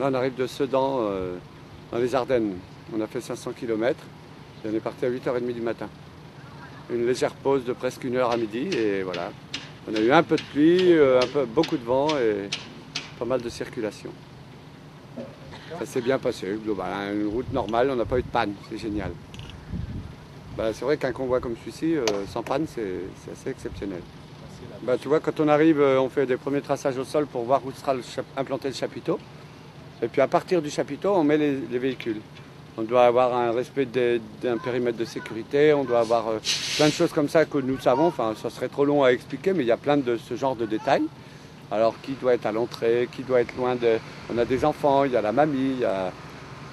on arrive de Sedan, dans les Ardennes. On a fait 500 km et on est parti à 8h30 du matin. Une légère pause de presque 1 heure à midi et voilà. On a eu un peu de pluie, beaucoup de vent et pas mal de circulation. Ça s'est bien passé, global, une route normale, on n'a pas eu de panne, c'est génial. Bah, c'est vrai qu'un convoi comme celui-ci, sans panne, c'est assez exceptionnel. Bah, tu vois, quand on arrive, on fait des premiers traçages au sol pour voir où sera implanté le chapiteau. Et puis à partir du chapiteau, on met les véhicules. On doit avoir un respect d'un périmètre de sécurité, on doit avoir plein de choses comme ça que nous savons. Enfin, ça serait trop long à expliquer, mais il y a plein de ce genre de détails. Alors, qui doit être à l'entrée, qui doit être loin de... On a des enfants, il y a la mamie, il y a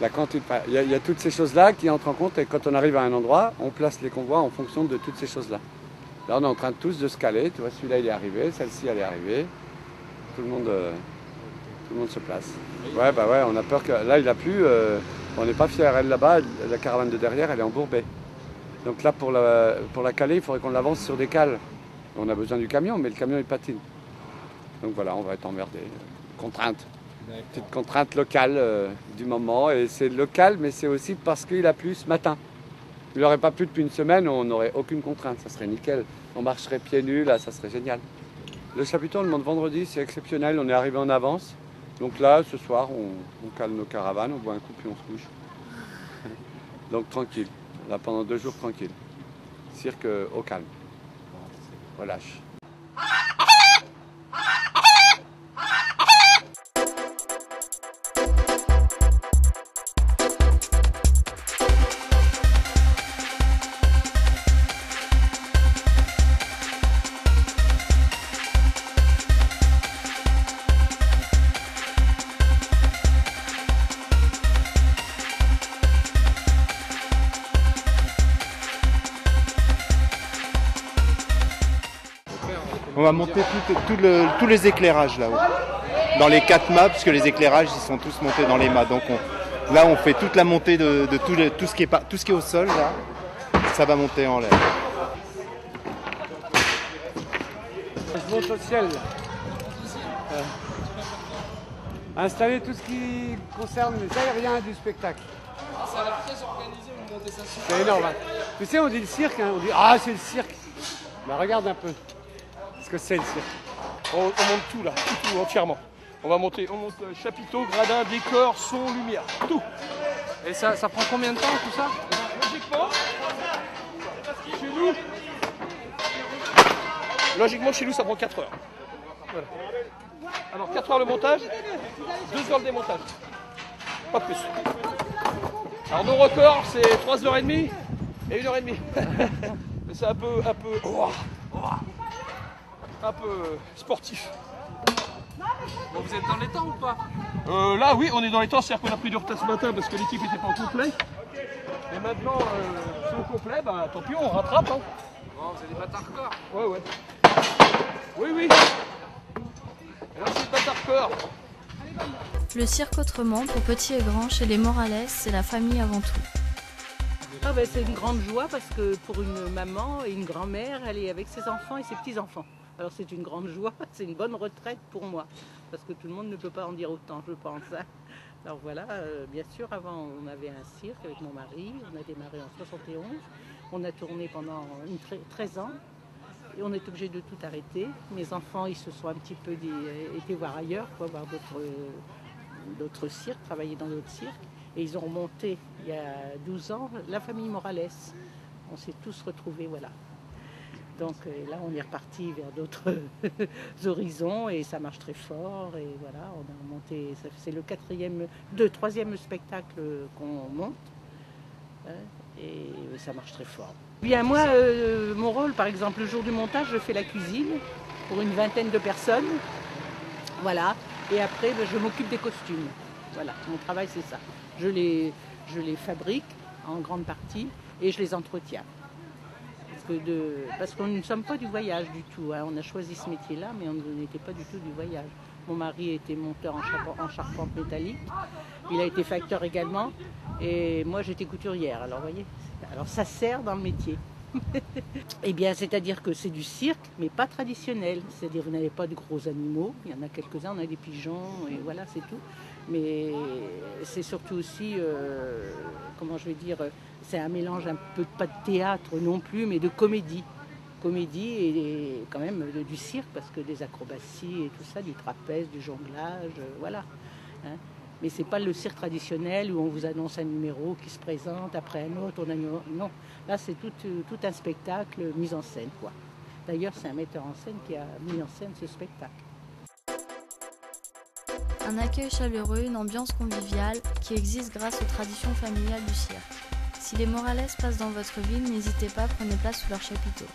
la cantine. Il y a toutes ces choses-là qui entrent en compte. Et quand on arrive à un endroit, on place les convois en fonction de toutes ces choses-là. Là, on est en train tous de se caler. Tu vois, celui-là, il est arrivé, celle-ci, elle est arrivée. Tout le monde se place. Ouais, bah ouais, on a peur que... Là, il a plu. On n'est pas fiers. Elle, là-bas, la caravane de derrière, elle est embourbée. Donc là, pour la caler, il faudrait qu'on l'avance sur des cales. On a besoin du camion, mais le camion, il patine. Donc voilà, on va être emmerdé. Contrainte. Petite contrainte locale du moment. Et c'est local, mais c'est aussi parce qu'il a plu ce matin. Il n'aurait pas plu depuis une semaine, on n'aurait aucune contrainte. Ça serait nickel. On marcherait pieds nus, là, ça serait génial. Le chapiteau, on le monte vendredi, c'est exceptionnel. On est arrivé en avance. Donc là, ce soir, on cale nos caravanes, on boit un coup, puis on se couche. Donc tranquille. Là, pendant 2 jours, tranquille. Cirque au calme. Relâche. On va monter tous les éclairages là-haut, dans les 4 mâts, puisque les éclairages ils sont tous montés dans les mâts. Donc là on fait toute la montée de tout ce qui est au sol, là, ça va monter en l'air. Je monte au ciel. Installer tout ce qui concerne les aériens du spectacle. Ça a l'air très organisé, vous montez ça sur... C'est énorme. Hein. Tu sais, on dit le cirque, hein. On dit « Ah, c'est le cirque !» Bah regarde un peu. Ce que c'est le cirque. On monte tout là, tout entièrement. On monte chapiteau, gradin, décor, son, lumière, tout. Et ça prend combien de temps tout ça? Logiquement, chez nous, ça prend 4 heures. Voilà. Alors 4 heures le montage, 2 heures le démontage. Pas plus. Alors nos records, c'est 3h30 et 1h30. Mais c'est un peu sportif. Bon, vous êtes dans les temps ou pas? Là, oui, on est dans les temps. C'est-à-dire qu'on a pris du retard ce matin parce que l'équipe n'était pas au complet. Et maintenant, c'est au complet, bah tant pis, on rattrape. Hein. Bon, vous allez battre un record. Ouais. Oui. Alors c'est pas hardcore. Le cirque autrement, pour petits et grands, chez les Morales, c'est la famille avant tout. Ah ben, c'est une grande joie parce que pour une maman et une grand-mère, elle est avec ses enfants et ses petits-enfants. Alors c'est une grande joie, c'est une bonne retraite pour moi. Parce que tout le monde ne peut pas en dire autant, je pense. Alors voilà, bien sûr, avant on avait un cirque avec mon mari, on a démarré en 71. On a tourné pendant 13 ans. Et on est obligé de tout arrêter. Mes enfants, ils se sont un petit peu été voir ailleurs, pour voir d'autres cirques, travailler dans d'autres cirques. Et ils ont remonté, il y a 12 ans, la famille Morales. On s'est tous retrouvés, voilà. Donc là, on est reparti vers d'autres horizons et ça marche très fort. Et voilà, on a remonté, c'est le troisième spectacle qu'on monte. Et ça marche très fort. Bien, moi, mon rôle, par exemple, le jour du montage, je fais la cuisine pour une vingtaine de personnes. Voilà. Et après, je m'occupe des costumes. Voilà, mon travail, c'est ça. Je les fabrique en grande partie et je les entretiens. Parce qu'on ne sommes pas du voyage du tout. Hein. On a choisi ce métier-là, mais on n'était pas du tout du voyage. Mon mari était monteur en charpente métallique. Il a été facteur également. Et moi, j'étais couturière. Alors, vous voyez, alors ça sert dans le métier. Eh bien, c'est-à-dire que c'est du cirque, mais pas traditionnel. C'est-à-dire, vous n'avez pas de gros animaux. Il y en a quelques-uns, on a des pigeons, et voilà, c'est tout. Mais c'est surtout aussi, comment je vais dire, c'est un mélange un peu, pas de théâtre non plus, mais de comédie. Comédie et quand même du cirque, parce que des acrobaties et tout ça, du trapèze, du jonglage, voilà. Hein. Mais c'est pas le cirque traditionnel où on vous annonce un numéro qui se présente après un autre. Non, là c'est tout un spectacle mis en scène, quoi. D'ailleurs, c'est un metteur en scène qui a mis en scène ce spectacle. Un accueil chaleureux, une ambiance conviviale qui existe grâce aux traditions familiales du cirque. Si les Morales passent dans votre ville, n'hésitez pas, prenez place sous leur chapiteau.